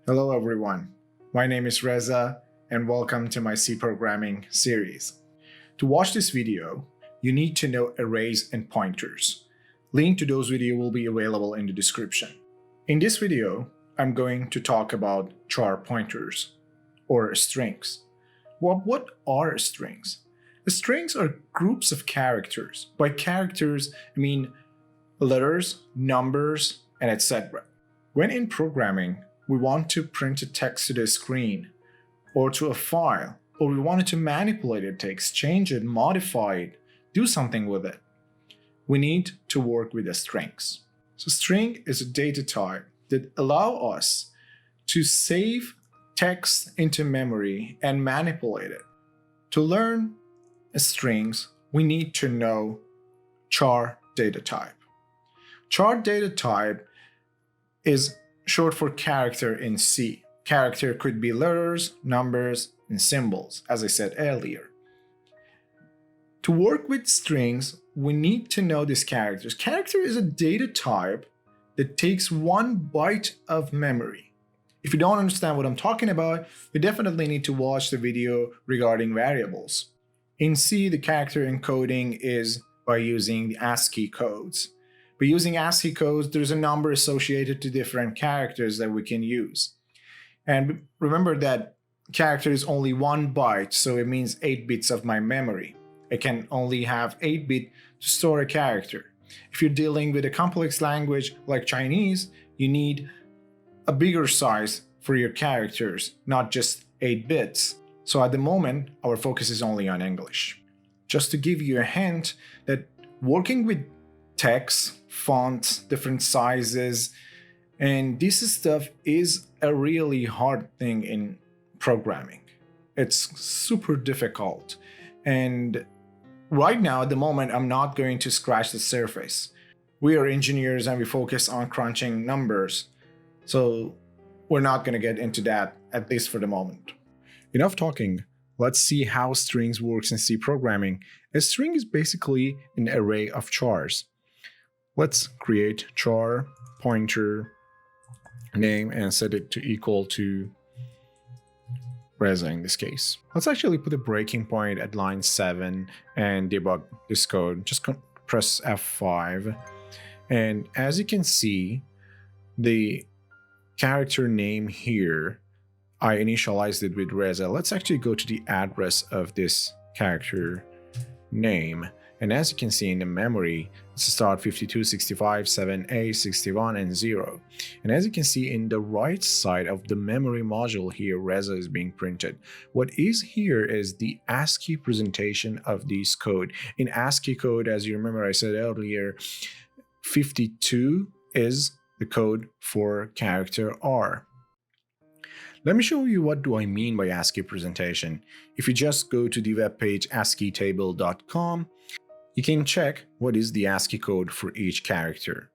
Hello everyone, my name is Reza and welcome to my C programming series. To watch this video, you need to know arrays and pointers. Link to those videos will be available in the description. In this video, I'm going to talk about char pointers or strings. Well, what are strings? Strings are groups of characters. By characters, I mean letters, numbers, and etc. When in programming, we want to print a text to the screen or to a file, or we wanted to manipulate a text, change it, modify it, do something with it, we need to work with the strings. So string is a data type that allow us to save text into memory and manipulate it. To learn strings, we need to know char data type. Char data type is short for character in C. Character could be letters, numbers, and symbols, as I said earlier. To work with strings, we need to know these characters. Character is a data type that takes 1 byte of memory. If you don't understand what I'm talking about, you definitely need to watch the video regarding variables. In C, the character encoding is by using the ASCII codes. By using ASCII codes, there's a number associated to different characters that we can use. And remember that character is only 1 byte, so it means 8 bits of my memory. I can only have 8 bits to store a character. If you're dealing with a complex language like Chinese, you need a bigger size for your characters, not just 8 bits. So at the moment, our focus is only on English. Just to give you a hint that working with text, fonts, different sizes, and this stuff is a really hard thing in programming. It's super difficult. And right now, at the moment, I'm not going to scratch the surface. We are engineers and we focus on crunching numbers. So we're not going to get into that, at least for the moment. Enough talking. Let's see how strings works in C programming. A string is basically an array of chars. Let's create char pointer name and set it to equal to Reza in this case. Let's actually put a breaking point at line 7 and debug this code. Just press F5. And as you can see, the character name here, I initialized it with Reza. Let's actually go to the address of this character name. And as you can see in the memory, it's start 52, 65, 7A, 61, and 0. And as you can see in the right side of the memory module here, Reza is being printed. What is here is the ASCII presentation of this code. In ASCII code, as you remember I said earlier, 52 is the code for character R. Let me show you what do I mean by ASCII presentation. If you just go to the webpage asciitable.com, you can check what is the ASCII code for each character.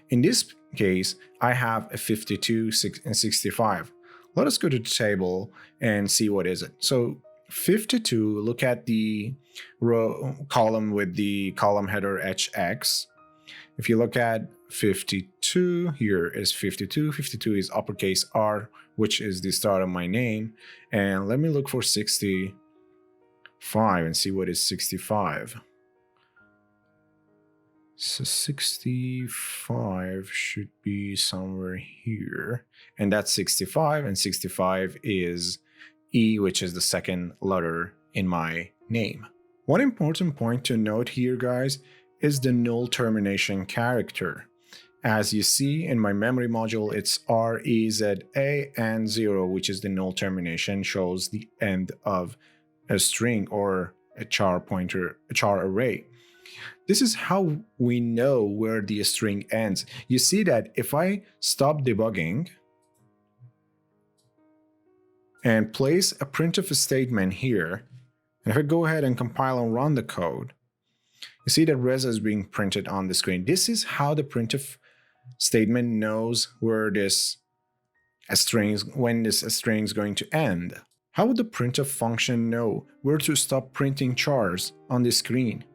In this case, I have a 52, 6, and 65. Let us go to the table and see what is it. So 52, look at the column with the column header HX. If you look at 52, here is 52. 52 is uppercase R, which is the start of my name. And let me look for 65 and see what is 65. So 65 should be somewhere here. And that's 65, and 65 is E, which is the second letter in my name. One important point to note here, guys, is the null termination character. As you see in my memory module, it's R, E, Z, A, and 0, which is the null termination, shows the end of a string or a char pointer, a char array. This is how we know where the string ends. You see that if I stop debugging and place a printf statement here, and if I go ahead and compile and run the code, you see that Reza is being printed on the screen. This is how the printf statement knows where this string is, when this string is going to end. How would the printf function know where to stop printing chars on the screen?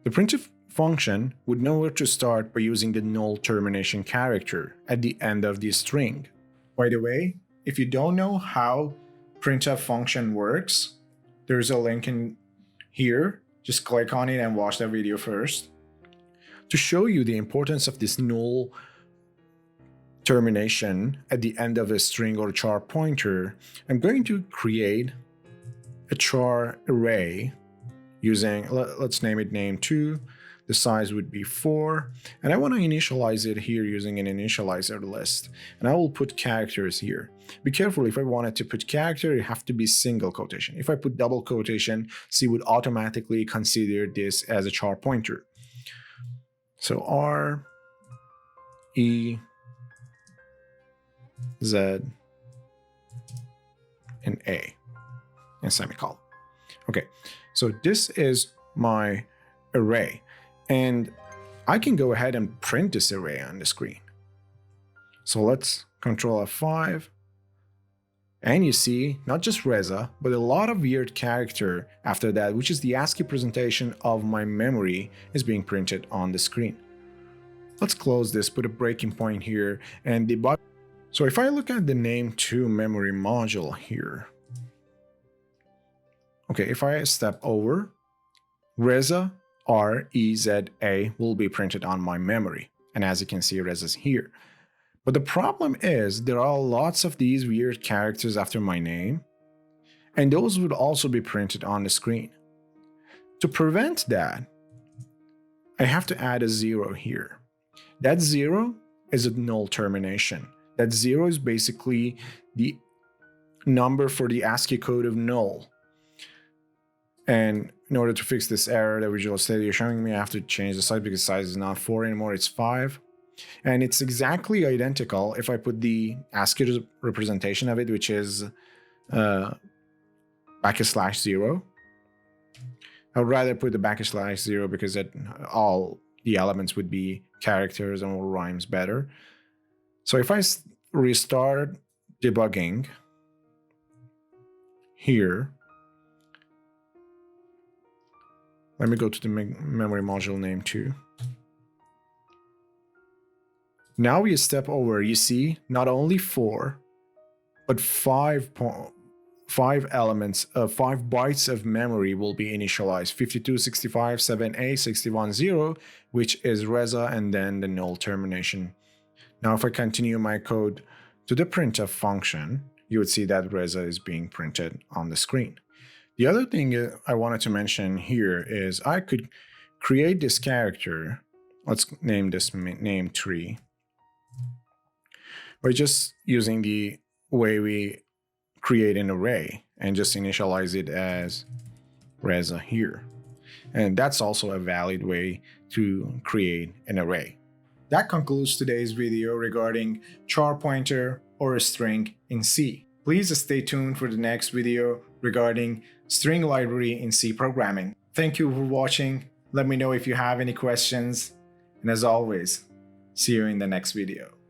The printf function would know where to start by using the null termination character at the end of the string. By the way, if you don't know how printf function works, there's a link in here. Just click on it and watch that video first. To show you the importance of this null termination at the end of a string or char pointer, I'm going to create a char array using, let's name it name2. The size would be 4, and I want to initialize it here using an initializer list, and I will put characters here. Be careful, if I wanted to put character, it have to be single quotation. If I put double quotation, C would automatically consider this as a char pointer. So R, E, Z, and A, and semicolon. Okay, so this is my array. And I can go ahead and print this array on the screen. So let's Control F5. And you see, not just Reza, but a lot of weird character after that, which is the ASCII presentation of my memory, is being printed on the screen. Let's close this, put a breaking point here, and debug. So if I look at the name2 memory module here, okay, if I step over, Reza REZA will be printed on my memory. And as you can see, Reza's here. But the problem is there are lots of these weird characters after my name, and those would also be printed on the screen. To prevent that, I have to add a 0 here. That 0 is a null termination. That 0 is basically the number for the ASCII code of null. And in order to fix this error that Visual Studio is showing me, I have to change the size because size is not 4 anymore, it's 5. And it's exactly identical if I put the ASCII representation of it, which is \0. I would rather put the \0 because all the elements would be characters and will rhymes better. So if I restart debugging here, let me go to the memory module name2. Now we step over, you see, not only 4, but 5 elements, 5 bytes of memory will be initialized. 52, 65, 7A, 61, 0, which is Reza, and then the null termination. Now if I continue my code to the printf function, you would see that Reza is being printed on the screen. The other thing I wanted to mention here is I could create this character. Let's name this name3 by just using the way we create an array and just initialize it as Reza here. And that's also a valid way to create an array. That concludes today's video regarding char pointer or a string in C. Please stay tuned for the next video regarding string library in C programming. Thank you for watching. Let me know if you have any questions. And as always, see you in the next video.